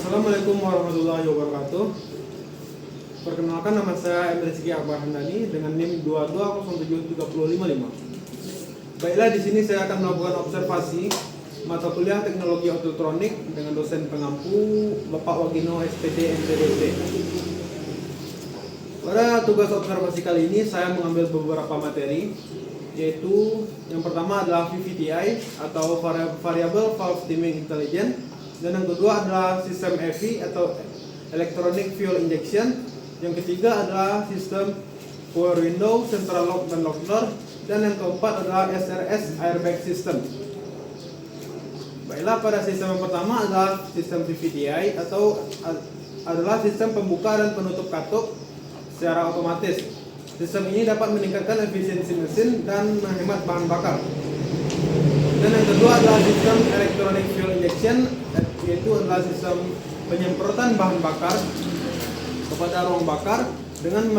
Assalamualaikum warahmatullahi wabarakatuh. Perkenalkan, nama saya Emre Rizky Akbar Handani dengan NIM 2207355. Baiklah, di sini saya akan melakukan observasi mata kuliah Teknologi Elektronik dengan dosen pengampu Bapak Wagino SPD MTDP. Pada tugas observasi kali ini saya mengambil beberapa materi, yaitu yang pertama adalah VVTI atau Variable Valve Timing Intelligence, dan yang kedua adalah sistem EVI atau Electronic Fuel Injection, yang ketiga adalah sistem Power Window, Central Lock dan Lockdoor, dan yang keempat adalah SRS Airbag System. Baiklah, pada sistem yang pertama adalah sistem VVTI atau adalah sistem pembuka dan penutup katup secara otomatis. Sistem ini dapat meningkatkan efisiensi mesin dan menghemat bahan bakar. Dan yang kedua adalah sistem Electronic Fuel Injection, yaitu adalah sistem penyemprotan bahan bakar kepada ruang bakar dengan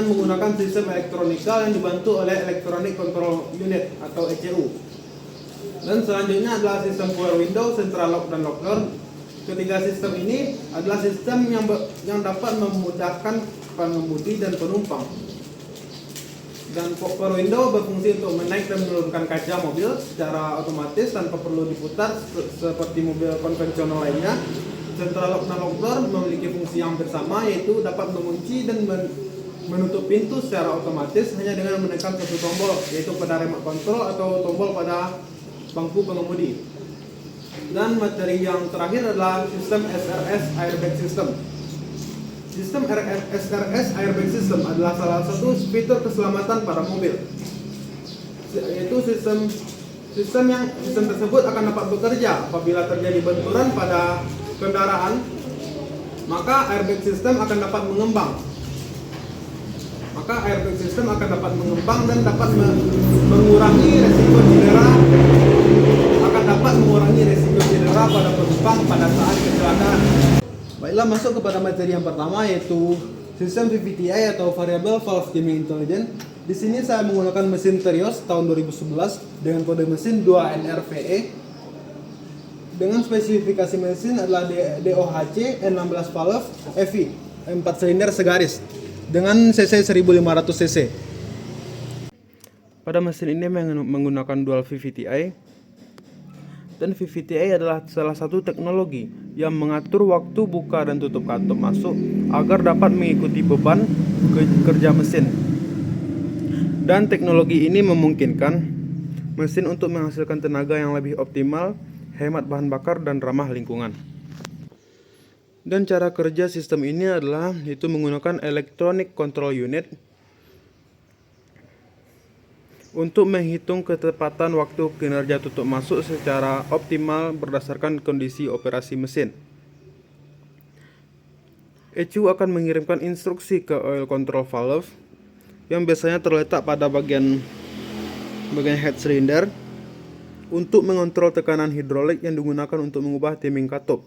menggunakan sistem elektronika yang dibantu oleh Electronic Control Unit atau ECU. Dan selanjutnya adalah sistem Power Window, Central Lock dan Lockdoor. Ketiga sistem ini adalah sistem yang dapat memudahkan pengemudi dan penumpang. Dan Power Window berfungsi untuk menaik dan menurunkan kaca mobil secara otomatis tanpa perlu diputar seperti mobil konvensional lainnya. Central Lock dan Lockdoor memiliki fungsi yang bersama, yaitu dapat mengunci dan menutup pintu secara otomatis hanya dengan menekan satu tombol, yaitu pada remote control atau tombol pada bangku pengemudi. Dan materi yang terakhir adalah sistem SRS Airbag System. Sistem SRS Airbag System adalah salah satu fitur keselamatan pada mobil, yaitu sistem tersebut akan dapat bekerja apabila terjadi benturan pada kendaraan, maka airbag system akan dapat mengembang. Dan dapat mengurangi resiko cedera pada penumpang pada saat kecelakaan. Baiklah, masuk kepada materi yang pertama, yaitu sistem VVTI atau Variable Valve Timing Intelligence. Di sini saya menggunakan mesin Terios tahun 2011 dengan kode mesin 2NRVE. Dengan spesifikasi mesin adalah DOHC N16 valve EVI 4 silinder segaris dengan cc 1500 cc. Pada mesin ini menggunakan dual VVTI, dan VVTI adalah salah satu teknologi yang mengatur waktu buka dan tutup katup masuk agar dapat mengikuti beban kerja mesin. Dan teknologi ini memungkinkan mesin untuk menghasilkan tenaga yang lebih optimal, hemat bahan bakar, dan ramah lingkungan. Dan cara kerja sistem ini adalah yaitu menggunakan Electronic Control Unit untuk menghitung ketepatan waktu kinerja tutup masuk secara optimal berdasarkan kondisi operasi mesin. ECU akan mengirimkan instruksi ke oil control valve yang biasanya terletak pada bagian head cylinder untuk mengontrol tekanan hidrolik yang digunakan untuk mengubah timing katup.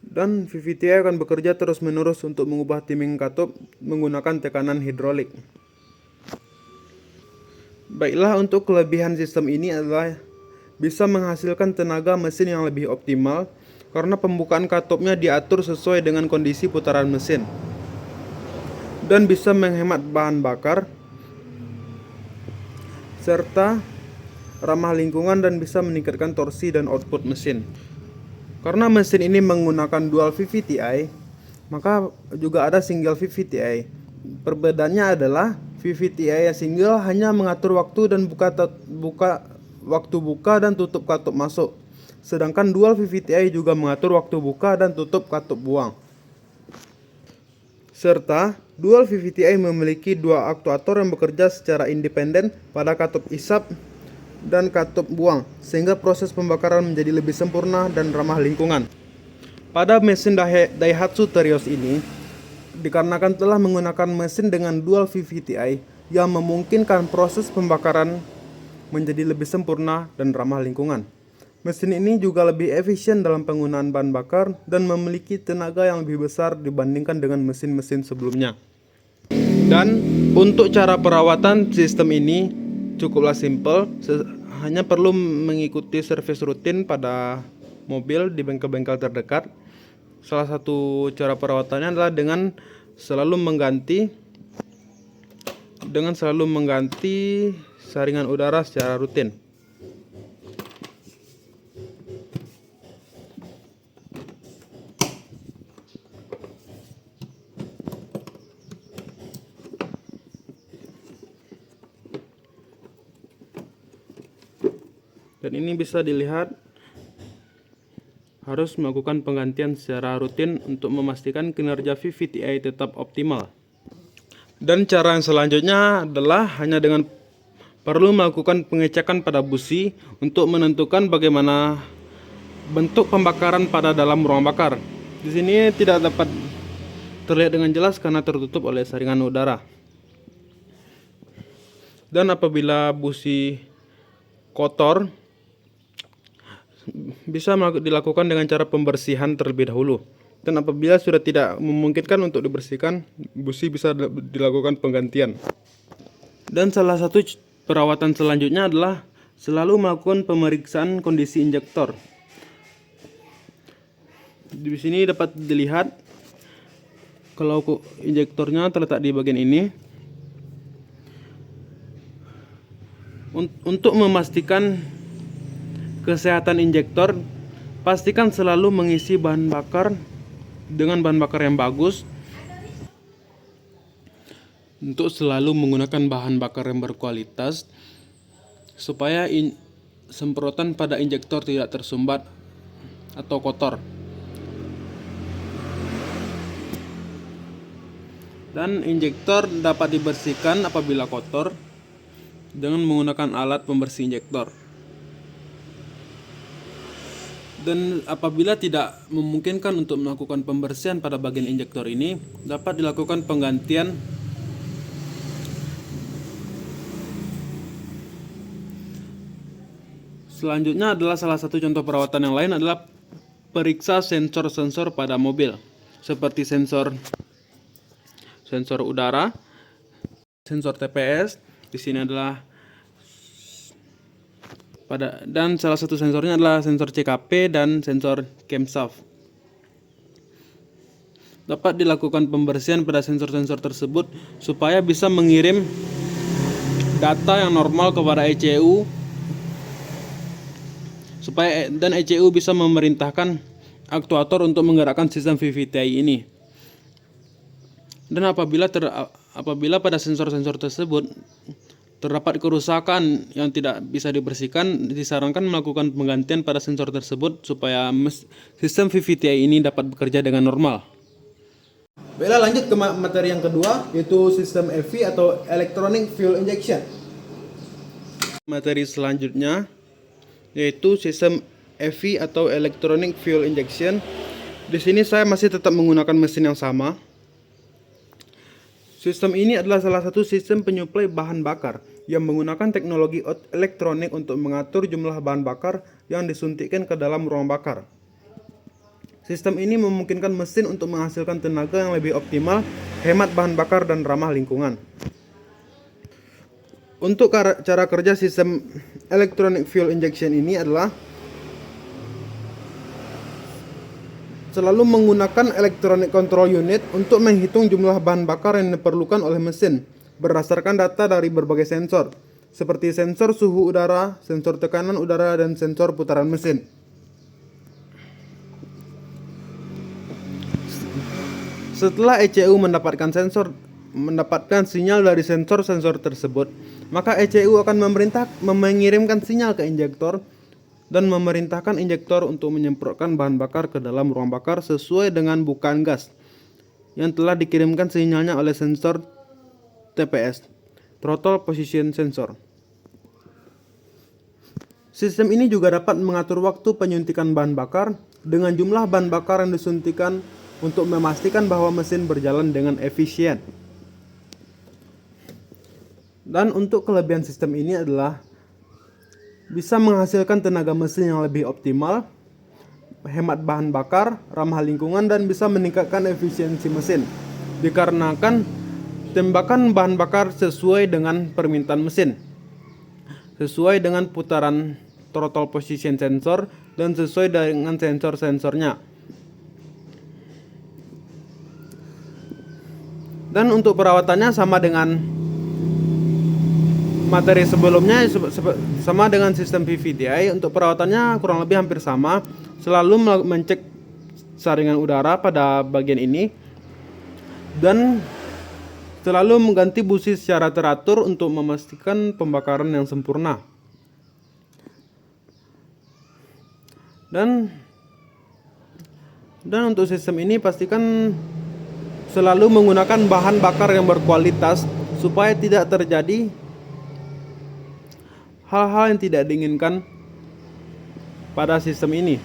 Dan VVTI akan bekerja terus-menerus untuk mengubah timing katup menggunakan tekanan hidrolik. Baiklah, untuk kelebihan sistem ini adalah bisa menghasilkan tenaga mesin yang lebih optimal karena pembukaan katupnya diatur sesuai dengan kondisi putaran mesin, dan bisa menghemat bahan bakar serta ramah lingkungan dan bisa meningkatkan torsi dan output mesin. Karena mesin ini menggunakan dual VVTI, maka juga ada single VVTI. Perbedaannya adalah VVTI yang single hanya mengatur waktu dan waktu buka dan tutup katup masuk, sedangkan dual VVTI juga mengatur waktu buka dan tutup katup buang. Serta dual VVTI memiliki dua aktuator yang bekerja secara independen pada katup isap dan katup buang, sehingga proses pembakaran menjadi lebih sempurna dan ramah lingkungan. Pada mesin Daihatsu Terios ini, dikarenakan telah menggunakan mesin dengan dual VVTI yang memungkinkan proses pembakaran menjadi lebih sempurna dan ramah lingkungan. Mesin ini juga lebih efisien dalam penggunaan bahan bakar dan memiliki tenaga yang lebih besar dibandingkan dengan mesin-mesin sebelumnya. Dan untuk cara perawatan sistem ini cukuplah simpel, hanya perlu mengikuti servis rutin pada mobil di bengkel-bengkel terdekat. Salah satu cara perawatannya adalah dengan selalu mengganti saringan udara secara rutin. Dan ini bisa dilihat harus melakukan penggantian secara rutin untuk memastikan kinerja VVTi tetap optimal. Dan cara yang selanjutnya adalah hanya dengan perlu melakukan pengecekan pada busi untuk menentukan bagaimana bentuk pembakaran pada dalam ruang bakar. Di sini tidak dapat terlihat dengan jelas karena tertutup oleh saringan udara. Dan apabila busi kotor, bisa dilakukan dengan cara pembersihan terlebih dahulu. Dan apabila sudah tidak memungkinkan untuk dibersihkan, busi bisa dilakukan penggantian. Dan salah satu perawatan selanjutnya adalah selalu melakukan pemeriksaan kondisi injektor. Di sini dapat dilihat kalau injektornya terletak di bagian ini. Untuk memastikan kesehatan injektor, pastikan selalu mengisi bahan bakar dengan bahan bakar yang bagus. Untuk selalu menggunakan bahan bakar yang berkualitas supaya semprotan pada injektor tidak tersumbat atau kotor. Dan injektor dapat dibersihkan apabila kotor dengan menggunakan alat pembersih injektor. Dan apabila tidak memungkinkan untuk melakukan pembersihan pada bagian injektor ini, dapat dilakukan penggantian selanjutnya adalah salah satu contoh perawatan yang lain adalah periksa sensor-sensor pada mobil, seperti sensor udara, sensor TPS. Di sini adalah dan salah satu sensornya adalah sensor CKP dan sensor camshaft. Dapat dilakukan pembersihan pada sensor-sensor tersebut supaya bisa mengirim data yang normal kepada ECU, dan ECU bisa memerintahkan aktuator untuk menggerakkan sistem VVTi ini. Dan apabila pada sensor-sensor tersebut terdapat kerusakan yang tidak bisa dibersihkan, disarankan melakukan penggantian pada sensor tersebut supaya sistem VVTi ini dapat bekerja dengan normal. Baiklah, lanjut ke materi yang kedua, yaitu sistem EV atau Electronic Fuel Injection. Materi selanjutnya yaitu sistem EV atau Electronic Fuel Injection. Di sini saya masih tetap menggunakan mesin yang sama. Sistem ini adalah salah satu sistem penyuplai bahan bakar yang menggunakan teknologi elektronik untuk mengatur jumlah bahan bakar yang disuntikkan ke dalam ruang bakar. Sistem ini memungkinkan mesin untuk menghasilkan tenaga yang lebih optimal, hemat bahan bakar, dan ramah lingkungan. Untuk cara kerja sistem Electronic Fuel Injection ini adalah selalu menggunakan electronic control unit untuk menghitung jumlah bahan bakar yang diperlukan oleh mesin berdasarkan data dari berbagai sensor, seperti sensor suhu udara, sensor tekanan udara, dan sensor putaran mesin. Setelah ECU mendapatkan sinyal dari sensor-sensor tersebut, maka ECU akan mengirimkan sinyal ke injektor dan memerintahkan injektor untuk menyemprotkan bahan bakar ke dalam ruang bakar sesuai dengan bukaan gas yang telah dikirimkan sinyalnya oleh sensor TPS, Throttle Position Sensor. Sistem ini juga dapat mengatur waktu penyuntikan bahan bakar dengan jumlah bahan bakar yang disuntikan untuk memastikan bahwa mesin berjalan dengan efisien. Dan untuk kelebihan sistem ini adalah bisa menghasilkan tenaga mesin yang lebih optimal, hemat bahan bakar, ramah lingkungan, dan bisa meningkatkan efisiensi mesin dikarenakan tembakan bahan bakar sesuai dengan permintaan mesin, sesuai dengan putaran throttle position sensor dan sesuai dengan sensor-sensornya. Dan untuk perawatannya sama dengan materi sebelumnya, sama dengan sistem PVDI. Untuk perawatannya kurang lebih hampir sama. Selalu mengecek saringan udara pada bagian ini dan selalu mengganti busi secara teratur untuk memastikan pembakaran yang sempurna. Dan untuk sistem ini pastikan selalu menggunakan bahan bakar yang berkualitas supaya tidak terjadi hal-hal yang tidak diinginkan pada sistem ini.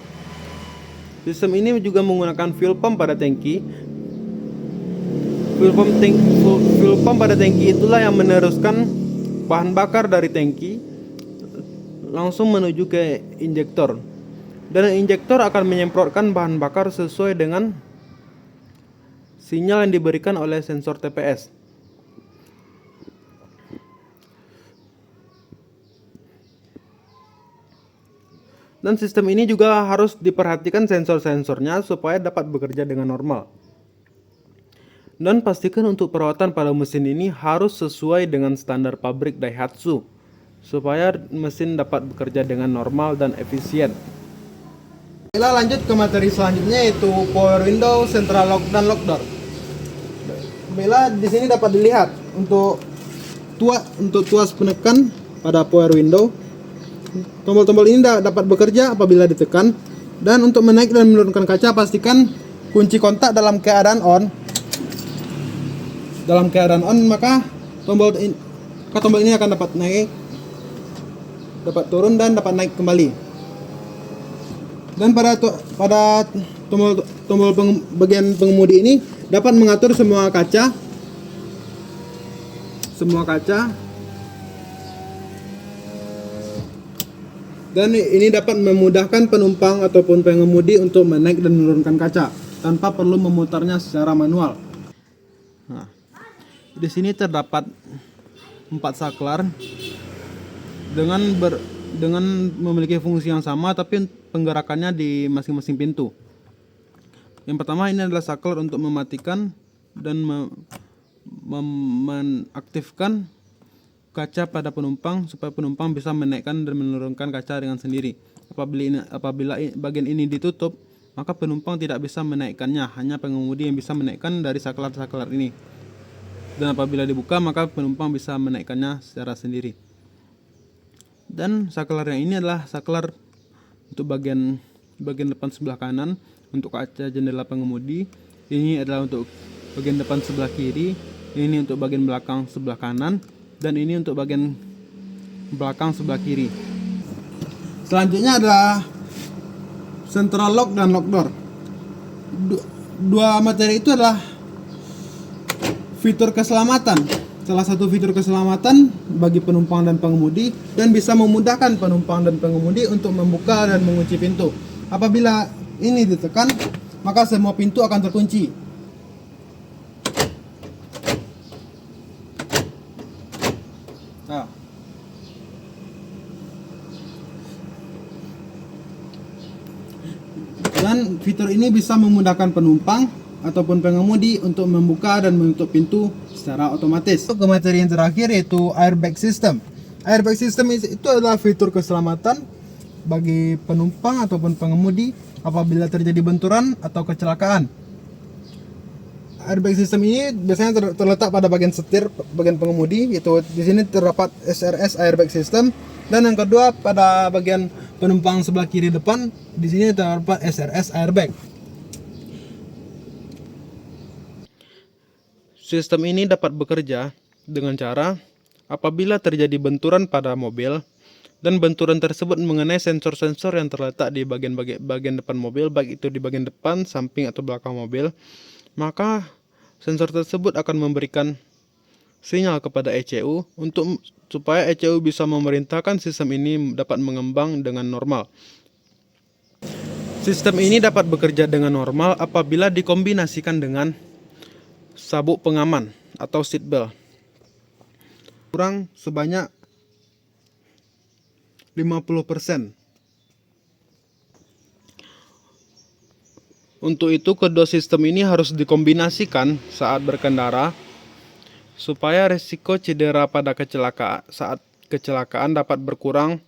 Sistem ini juga menggunakan fuel pump pada tangki. Fuel pump pada tangki itulah yang meneruskan bahan bakar dari tangki langsung menuju ke injektor. Dan injektor akan menyemprotkan bahan bakar sesuai dengan sinyal yang diberikan oleh sensor TPS. Dan sistem ini juga harus diperhatikan sensor-sensornya supaya dapat bekerja dengan normal. Dan pastikan untuk perawatan pada mesin ini harus sesuai dengan standar pabrik Daihatsu supaya mesin dapat bekerja dengan normal dan efisien. Kita lanjut ke materi selanjutnya, yaitu power window, central lock dan lock door. Bila di sini dapat dilihat untuk tuas penekan pada power window, tombol-tombol ini dapat bekerja apabila ditekan. Dan untuk menaik dan menurunkan kaca, pastikan kunci kontak dalam keadaan on. Maka tombol ini akan dapat naik, dapat turun dan dapat naik kembali. Dan pada tombol bagian pengemudi ini dapat mengatur semua kaca. Dan ini dapat memudahkan penumpang ataupun pengemudi untuk menaik dan menurunkan kaca tanpa perlu memutarnya secara manual. Nah, di sini terdapat 4 saklar dengan memiliki fungsi yang sama, tapi penggerakannya di masing-masing pintu. Yang pertama ini adalah saklar untuk mematikan dan mengaktifkan kaca pada penumpang supaya penumpang bisa menaikkan dan menurunkan kaca dengan sendiri. Apabila bagian ini ditutup, maka penumpang tidak bisa menaikkannya, hanya pengemudi yang bisa menaikkan dari saklar-saklar ini. Dan apabila dibuka, maka penumpang bisa menaikkannya secara sendiri. Dan saklar yang ini adalah saklar untuk bagian depan sebelah kanan untuk kaca jendela pengemudi. Ini adalah untuk bagian depan sebelah kiri. Ini untuk bagian belakang sebelah kanan. Dan ini untuk bagian belakang sebelah kiri. Selanjutnya adalah central lock dan lock door. Dua materi itu adalah fitur keselamatan. Salah satu fitur keselamatan bagi penumpang dan pengemudi, dan bisa memudahkan penumpang dan pengemudi untuk membuka dan mengunci pintu. Apabila ini ditekan, maka semua pintu akan terkunci. Nah. Dan fitur ini bisa memudahkan penumpang ataupun pengemudi untuk membuka dan menutup pintu secara otomatis. Ke materi yang terakhir, yaitu airbag system. Airbag system itu adalah fitur keselamatan bagi penumpang ataupun pengemudi apabila terjadi benturan atau kecelakaan. Airbag system ini biasanya terletak pada bagian setir bagian pengemudi, yaitu di sini terdapat SRS airbag system, dan yang kedua pada bagian penumpang sebelah kiri depan, di sini terdapat SRS airbag. Sistem ini dapat bekerja dengan cara apabila terjadi benturan pada mobil dan benturan tersebut mengenai sensor-sensor yang terletak di bagian depan mobil, baik itu di bagian depan, samping atau belakang mobil, maka sensor tersebut akan memberikan sinyal kepada ECU supaya ECU bisa memerintahkan sistem ini dapat mengembang dengan normal. Sistem ini dapat bekerja dengan normal apabila dikombinasikan dengan sabuk pengaman atau seatbelt kurang sebanyak 50%. Untuk itu kedua sistem ini harus dikombinasikan saat berkendara supaya risiko cedera pada saat kecelakaan dapat berkurang.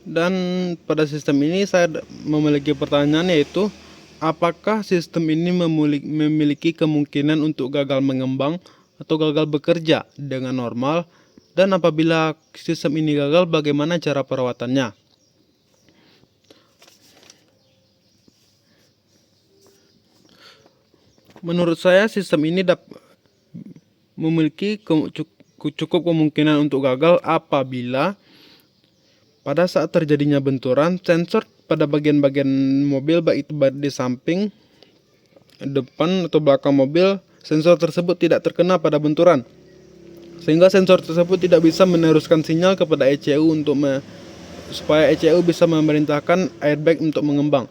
Dan pada sistem ini saya memiliki pertanyaan, yaitu apakah sistem ini memiliki kemungkinan untuk gagal mengembang atau gagal bekerja dengan normal, dan apabila sistem ini gagal bagaimana cara perawatannya. Menurut saya sistem ini memiliki cukup kemungkinan untuk gagal apabila pada saat terjadinya benturan, sensor pada bagian-bagian mobil, baik itu di samping, depan atau belakang mobil, sensor tersebut tidak terkena pada benturan, sehingga sensor tersebut tidak bisa meneruskan sinyal kepada ECU supaya ECU bisa memerintahkan airbag untuk mengembang.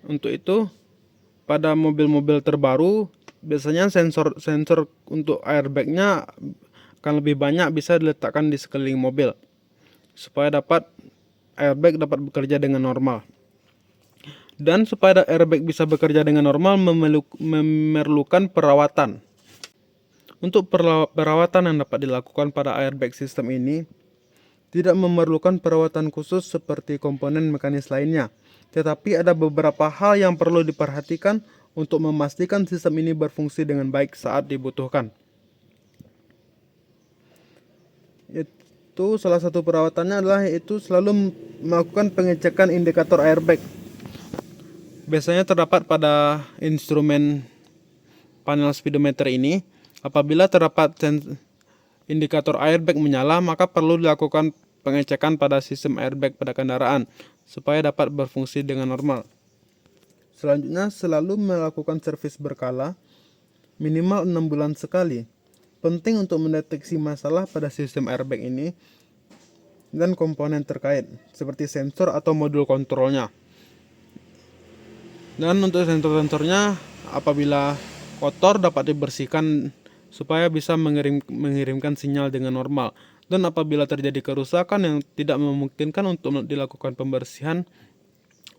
Untuk itu, pada mobil-mobil terbaru biasanya sensor untuk airbagnya akan lebih banyak bisa diletakkan di sekeliling mobil supaya airbag dapat bekerja dengan normal. Dan supaya airbag bisa bekerja dengan normal memerlukan perawatan. Untuk perawatan yang dapat dilakukan pada airbag sistem ini tidak memerlukan perawatan khusus seperti komponen mekanis lainnya, tetapi ada beberapa hal yang perlu diperhatikan untuk memastikan sistem ini berfungsi dengan baik saat dibutuhkan. Itu salah satu perawatannya adalah selalu melakukan pengecekan indikator airbag. Biasanya terdapat pada instrumen panel speedometer ini. Apabila terdapat indikator airbag menyala, maka perlu dilakukan pengecekan pada sistem airbag pada kendaraan supaya dapat berfungsi dengan normal. Selanjutnya, selalu melakukan servis berkala minimal 6 bulan sekali. Penting untuk mendeteksi masalah pada sistem airbag ini dan komponen terkait seperti sensor atau modul kontrolnya. Dan untuk sensor-sensornya, apabila kotor dapat dibersihkan supaya bisa mengirimkan sinyal dengan normal. Dan apabila terjadi kerusakan yang tidak memungkinkan untuk dilakukan pembersihan,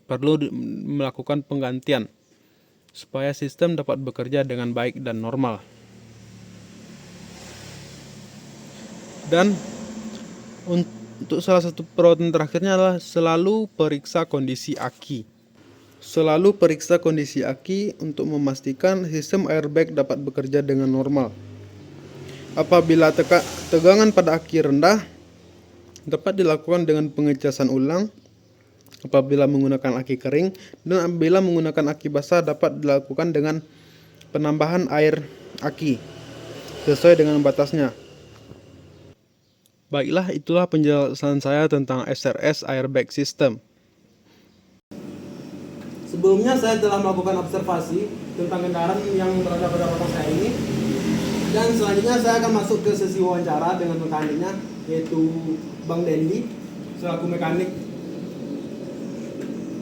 perlu melakukan penggantian supaya sistem dapat bekerja dengan baik dan normal. Dan untuk salah satu perawatan terakhirnya adalah selalu periksa kondisi aki. Selalu periksa kondisi aki untuk memastikan sistem airbag dapat bekerja dengan normal. Apabila tegangan pada aki rendah, dapat dilakukan dengan pengecasan ulang. Apabila menggunakan aki kering, dan apabila menggunakan aki basah dapat dilakukan dengan penambahan air aki sesuai dengan batasnya. Baiklah, itulah penjelasan saya tentang SRS airbag system. Sebelumnya saya telah melakukan observasi tentang kendaraan yang berada pada belakang saya ini. Dan selanjutnya saya akan masuk ke sesi wawancara dengan mekaniknya, yaitu Bang Dendi selaku mekanik.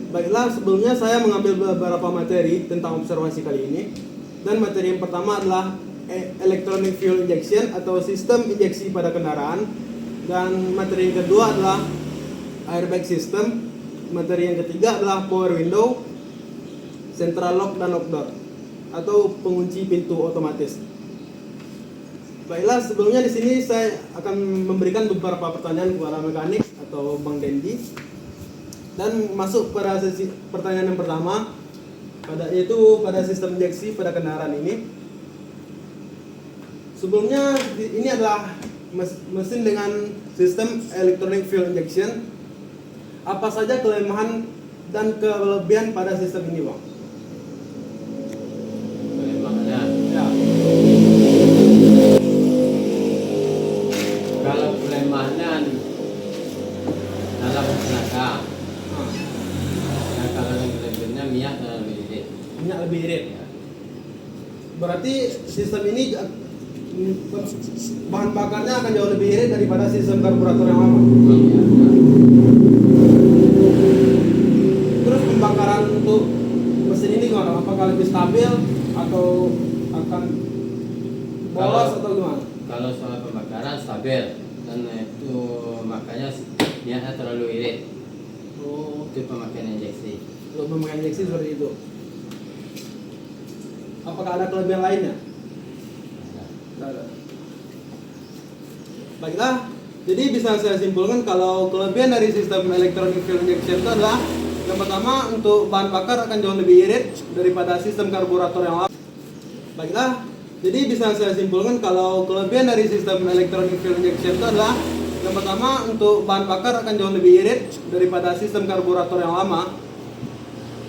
Baiklah, sebelumnya saya mengambil beberapa materi tentang observasi kali ini. Dan materi yang pertama adalah electronic fuel injection atau sistem injeksi pada kendaraan. Dan materi yang kedua adalah airbag system. Materi yang ketiga adalah power window, central lock dan lock door atau pengunci pintu otomatis. Baiklah, sebelumnya di sini saya akan memberikan beberapa pertanyaan kepada mekanik atau Bang Dendi. Dan masuk pada sesi pertanyaan yang pertama, yaitu pada sistem injeksi pada kendaraan ini. Sebelumnya ini adalah mesin dengan sistem electronic fuel injection. Apa saja kelemahan dan kelebihan pada sistem ini, Bang? Kelemahannya? Ya. Kalau kelemahannya dalam tenaga. Nah, kalau yang kelebihannya minyak lebih irit. Minyak lebih irit. Berarti sistem ini bahan bakarnya akan jauh lebih irit daripada sistem karburator yang lama. Terus pembakaran untuk mesin ini gimana? Apakah lebih stabil atau akan bolos atau gimana? Kalau soal pembakaran stabil. dan itu makanya miaknya terlalu irit. Oh, Itu pemakaian injeksi. untuk memakai injeksi seperti itu. Apakah ada kelebihan lainnya? Tidak ada. Baiklah, jadi bisa saya simpulkan kalau kelebihan dari sistem electronic fuel injection itu adalah yang pertama, untuk bahan bakar akan jauh lebih irit daripada sistem karburator yang lama. Baiklah, jadi bisa saya simpulkan kalau kelebihan dari sistem electronic fuel injection itu adalah yang pertama, untuk bahan bakar akan jauh lebih irit daripada sistem karburator yang lama,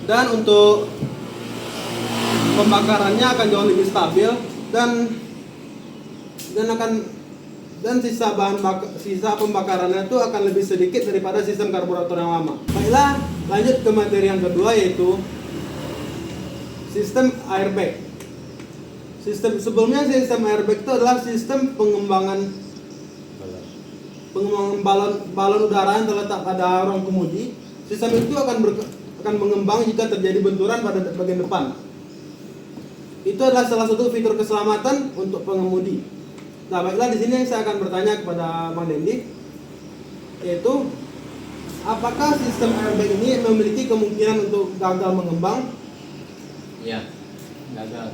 dan untuk pembakarannya akan jauh lebih stabil dan sisa pembakarannya itu akan lebih sedikit daripada sistem karburator yang lama. Baiklah, lanjut ke materi yang kedua, yaitu sistem airbag. Sebelumnya sistem airbag itu adalah sistem pengembangan balon udara yang terletak pada ruang kemudi. Sistem itu akan mengembang jika terjadi benturan pada bagian depan. Itu adalah salah satu fitur keselamatan untuk pengemudi. Nah, baiklah, di sini saya akan bertanya kepada Bang Dendi, yaitu apakah sistem airbag ini memiliki kemungkinan untuk gagal mengembang? Ya, gagal.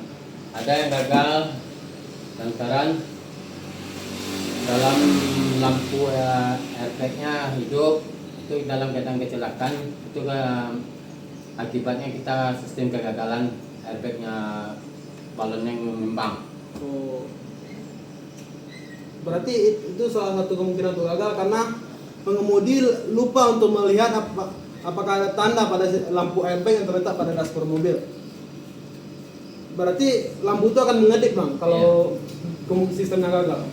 Ada yang gagal lantaran dalam lampu airbagnya hidup, itu dalam keadaan kecelakaan, itu akibatnya kita sistem kegagalan airbagnya, balonnya mengembang. Oh, berarti itu salah satu kemungkinan untuk gagal karena pengemudi lupa untuk melihat apakah ada tanda pada lampu airbag yang terletak pada dashboard mobil. Berarti lampu itu akan mengedip, Bang, kalau sistemnya gagal.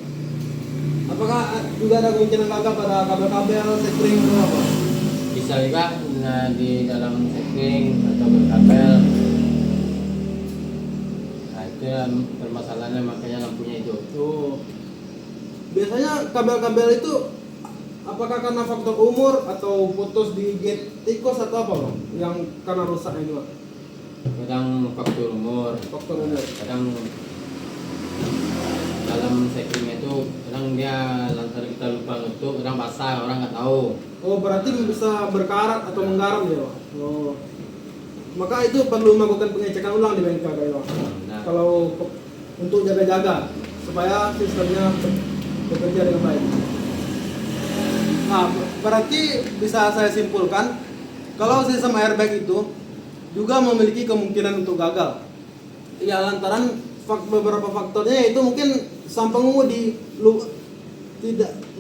Apakah juga ada kemungkinan gagal pada kabel-kabel, sekring atau apa? Bisa juga di dalam sekring atau kabel. Nah, itu permasalahannya, makanya lampunya hidup. Oh. Biasanya kabel-kabel itu apakah karena faktor umur atau putus di gate tikus atau apa, Bang? Yang karena rusaknya itu, Bang? Kadang faktor umur, kadang dalam sekringnya itu kadang dia lantaran kita lupa nutup, kadang basah, orang nggak tahu. Oh, berarti bisa berkarat atau menggaram ya, Bang? Oh. Maka itu perlu melakukan pengecekan ulang di bengkel ya, Bang. Nah, Kalau untuk jaga-jaga supaya sistemnya bekerja dengan baik. Nah, berarti bisa saya simpulkan kalau sistem airbag itu juga memiliki kemungkinan untuk gagal. Ya, lantaran beberapa faktornya, yaitu mungkin sang pengemudi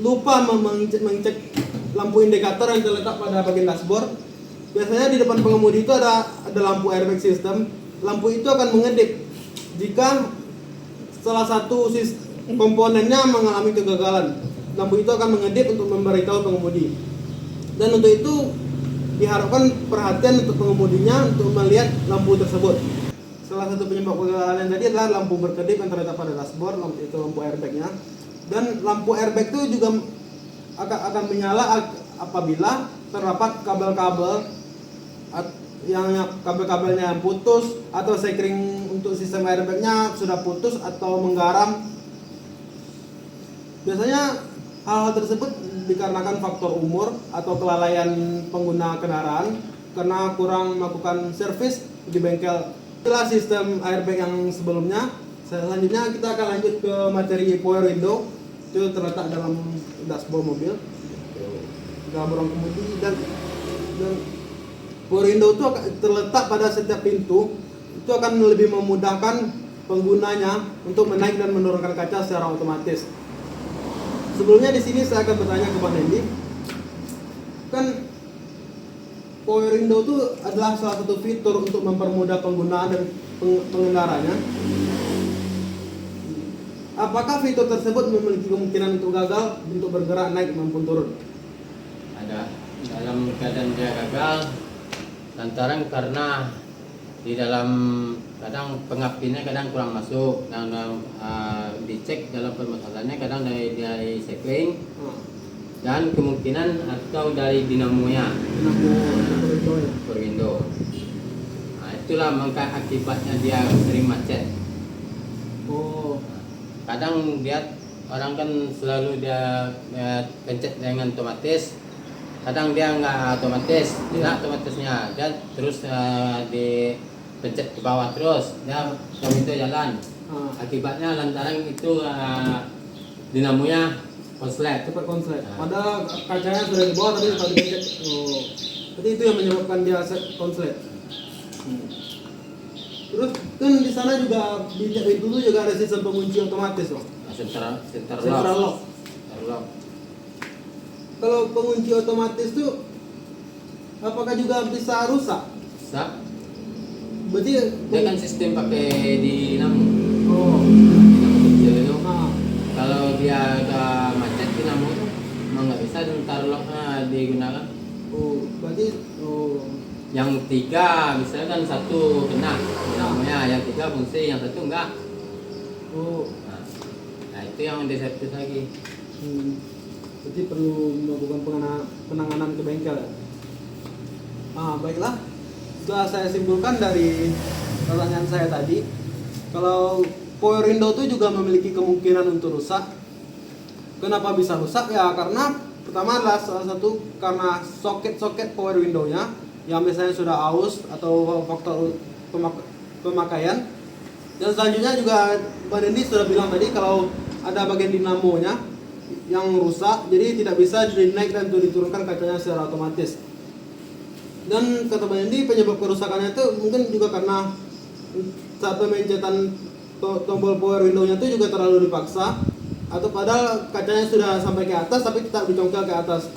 lupa mengecek lampu indikator yang terletak pada bagian dashboard. Biasanya di depan pengemudi itu ada lampu airbag system. Lampu itu akan mengedip jika salah satu komponennya mengalami kegagalan. Lampu itu akan mengedip untuk memberitahu pengemudi. Dan untuk itu diharapkan perhatian untuk pengemudinya untuk melihat lampu tersebut. Salah satu penyebab kegagalan tadi adalah lampu berkedip yang terletak pada dashboard, itu lampu airbagnya. Dan lampu airbag itu juga akan menyala apabila terdapat kabel-kabelnya yang putus, atau sekring untuk sistem airbagnya sudah putus atau menggaram. Biasanya hal-hal tersebut dikarenakan faktor umur atau kelalaian pengguna kendaraan karena kurang melakukan servis di bengkel. Itulah sistem airbag yang sebelumnya. Selanjutnya kita akan lanjut ke materi power window. Itu terletak dalam dashboard mobil, dalam ruang kemudi, dan power window itu terletak pada setiap pintu. Itu akan lebih memudahkan penggunanya untuk menaik dan menurunkan kaca secara otomatis. Sebelumnya di sini saya akan bertanya ke Bang Dendi, kan power window itu adalah salah satu fitur untuk mempermudah penggunaan dan pengendaranya. Apakah fitur tersebut memiliki kemungkinan untuk gagal untuk bergerak naik maupun turun? ada dalam keadaan dia gagal lantaran karena di dalam kadang pengapinya kadang kurang masuk, dan dicek dalam permasalahannya kadang dari sekring dan kemungkinan atau dari dinamonya per window. Nah, itulah maka akibatnya dia sering macet. Oh, Kadang dia orang kan selalu dia pencet dengan otomatis, kadang dia nggak otomatis, tidak otomatisnya, dan terus dipencet ke bawah terus, dia itu jalan. Akibatnya lantaran itu dinamonya konslet. Cepat konslet. Padahal kacanya sudah di bawah tapi kalau dipencet, jadi itu yang menyebabkan dia konslet. Terus kan di sana juga di dulu juga ada sistem pengunci otomatis loh. Central lock. Kalau pengunci otomatis tuh apakah juga bisa rusak? Bisa. Berarti Dia kan sistem pakai dinamo. oh. Dinamo kecil itu. Kalau dia ada macet dinamo itu emang nggak bisa central locknya digunakan. Berarti Yang 3 misalnya kan 1 kena dinamonya, yang 3 fungsi, yang 1 enggak. Nah itu yang diservis lagi. Berarti perlu melakukan penanganan ke bengkel ya. Baiklah. Setelah saya simpulkan dari pertanyaan saya tadi, kalau power window itu juga memiliki kemungkinan untuk rusak. Kenapa bisa rusak? Ya karena pertama adalah salah satu karena soket power window-nya yang biasanya sudah aus atau faktor pemakaian. Dan selanjutnya juga Mbak Dendi sudah bilang tadi kalau ada bagian dinamonya yang rusak, jadi tidak bisa dinaik dan diturunkan kacanya secara otomatis. Dan kata Mbak Dendi penyebab kerusakannya itu mungkin juga karena saat pemencetan tombol power window-nya itu juga terlalu dipaksa, atau padahal kacanya sudah sampai ke atas tapi tetap dicongkel ke atas.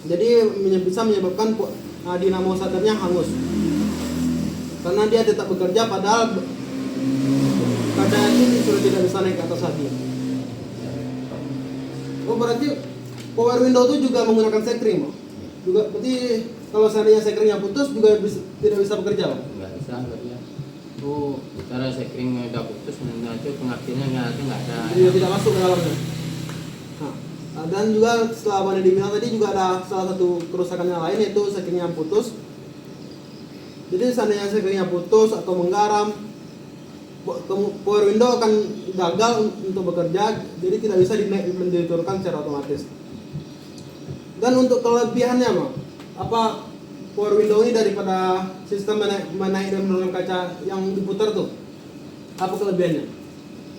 Jadi bisa menyebabkan dinamo starternya hangus karena dia tetap bekerja padahal kacanya ini sudah tidak bisa naik ke atas lagi. Berarti power window itu juga menggunakan sekring juga. Berarti kalau seandainya sekringnya putus juga tidak bisa bekerja. Nggak bisa bekerja. Cara sekring udah putus, nah itu pengertiannya nggak ada. Dia tidak masuk ke dalamnya. Dan juga setelah Bang Deddy bilang tadi juga ada salah satu kerusakan yang lain, yaitu sekringnya putus. Jadi seandainya sekringnya putus atau menggaram, power window akan gagal untuk bekerja, jadi tidak bisa diturunkan secara otomatis. Dan untuk kelebihannya Bang, apa power window ini daripada sistem menaik dan menurunkan kaca yang diputar tuh? Apa kelebihannya?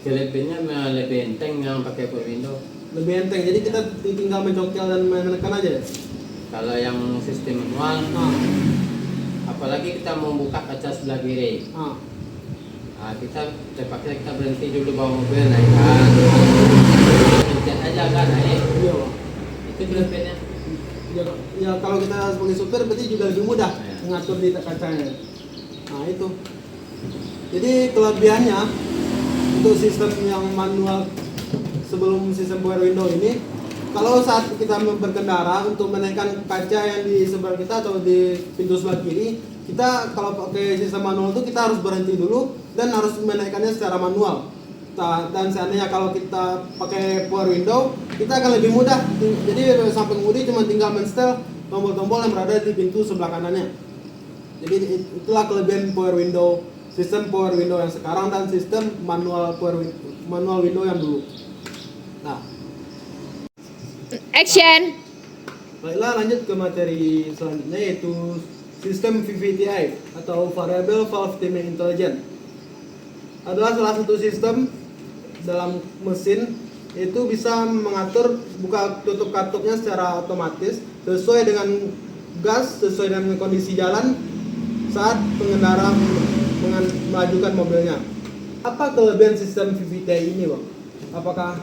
Kelebihannya lebih enteng yang pakai power window. Lebih enteng, jadi kita tinggal mencongkel dan menekan aja. Kalau yang sistem manual, apalagi kita mau buka kaca sebelah kiri, kita terpaksa kita berhenti dulu bawa mobil, naikkan, pencet aja kan naik. Iya. Itu kelebihannya. Ya kalau kita sebagai supir berarti juga lebih mudah mengatur di kacanya. Itu. Jadi kelebihannya untuk sistem yang manual sebelum sistem power window ini, kalau saat kita berkendara untuk menaikkan kaca yang di sebelah kita atau di pintu sebelah kiri, kita kalau pakai sistem manual itu kita harus berhenti dulu dan harus menaikkannya secara manual. Dan seandainya kalau kita pakai power window, kita akan lebih mudah. Jadi sampai pengemudi cuma tinggal men-setel tombol-tombol yang berada di pintu sebelah kanannya. Jadi itulah kelebihan power window, sistem power window yang sekarang dan sistem manual window yang dulu. Action. Baiklah, lanjut ke materi selanjutnya, yaitu sistem VVTI atau Variable Valve Timing Intelligence. Adalah salah satu sistem dalam mesin, yaitu bisa mengatur buka tutup katupnya secara otomatis sesuai dengan gas, sesuai dengan kondisi jalan saat pengendara melajukan mobilnya. Apa kelebihan sistem VVTI ini Bang? Apakah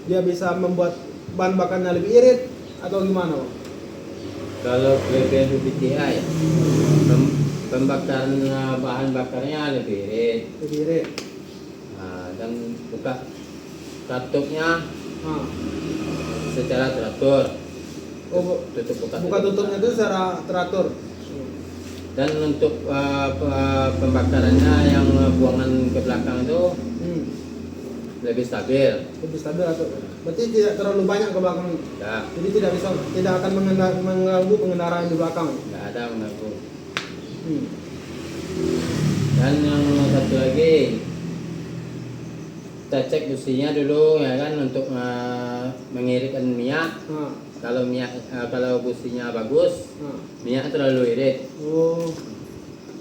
dia bisa membuat bahan bakarnya lebih irit atau gimana Bang? Kalau kelebihan VVTI, pembakaran bahan bakarnya lebih irit. Lebih irit. Dan buka katupnya secara teratur. Buka tutupnya itu secara teratur. Dan untuk pembakarannya yang buangan ke belakang itu lebih stabil. Lebih stabil atau berarti tidak terlalu banyak ke belakang. Ya. Jadi tidak akan mengganggu pengendara yang di belakang. Tidak ada mengganggu. Dan yang satu lagi, kita cek businya dulu ya kan untuk mengiritkan minyak. Kalau businya bagus, minyak terlalu irit. Oh,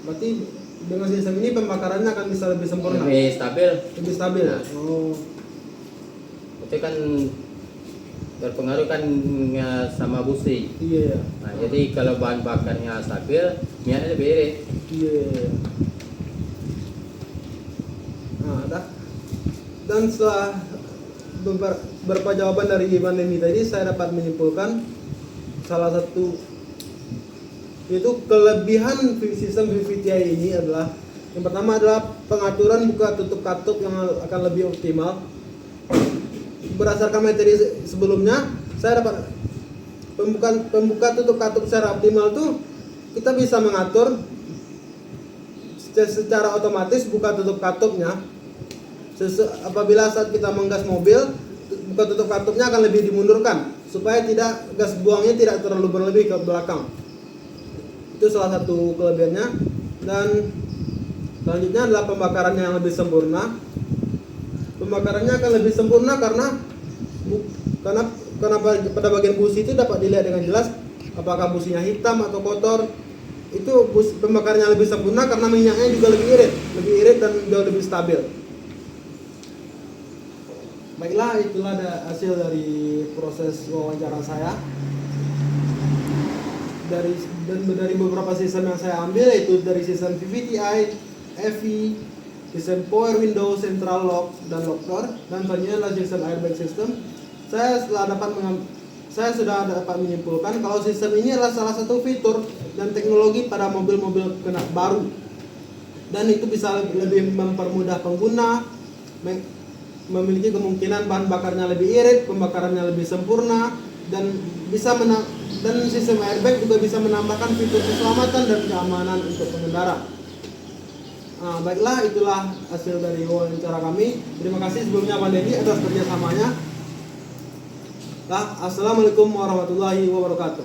berarti dengan sistem ini pembakarannya akan bisa lebih sempurna, Lebih stabil. lebih stabil. Nah. Oh, Itu kan berpengaruh kan sama busi. iya. Nah, jadi kalau bahan bakarnya stabil, minyaknya lebih irit. Iya. Nah, dan setelah beberapa jawaban dari Ivan Demi tadi, saya dapat menyimpulkan salah satu itu kelebihan sistem VVTi ini adalah yang pertama adalah pengaturan buka tutup katup yang akan lebih optimal. Berdasarkan materi sebelumnya, saya dapat pembuka tutup katup secara optimal tuh kita bisa mengatur secara otomatis buka tutup katupnya. Apabila saat kita menggas mobil, buka tutup katupnya akan lebih dimundurkan supaya tidak gas buangnya tidak terlalu berlebih ke belakang. Itu salah satu kelebihannya. Dan selanjutnya adalah pembakaran yang lebih sempurna. Pembakarannya akan lebih sempurna karena pada bagian busi itu dapat dilihat dengan jelas apakah businya hitam atau kotor. Itu pembakarannya lebih sempurna karena minyaknya juga lebih irit dan jauh lebih stabil. Baiklah, itulah hasil dari proses wawancara saya. Dari beberapa sistem yang saya ambil, yaitu dari sistem VVTi, FE, sistem power window, central lock, dan lock door, dan selanjutnya adalah sistem airbag system. Saya sudah dapat menyimpulkan kalau sistem ini adalah salah satu fitur dan teknologi pada mobil-mobil baru, dan itu bisa lebih mempermudah pengguna, memiliki kemungkinan bahan bakarnya lebih irit, pembakarannya lebih sempurna, dan sistem airbag juga bisa menambahkan fitur keselamatan dan keamanan untuk pengendara. Nah, baiklah, itulah hasil dari wawancara kami. Terima kasih sebelumnya Pak Dedi atas kerjasamanya. Assalamualaikum warahmatullahi wabarakatuh.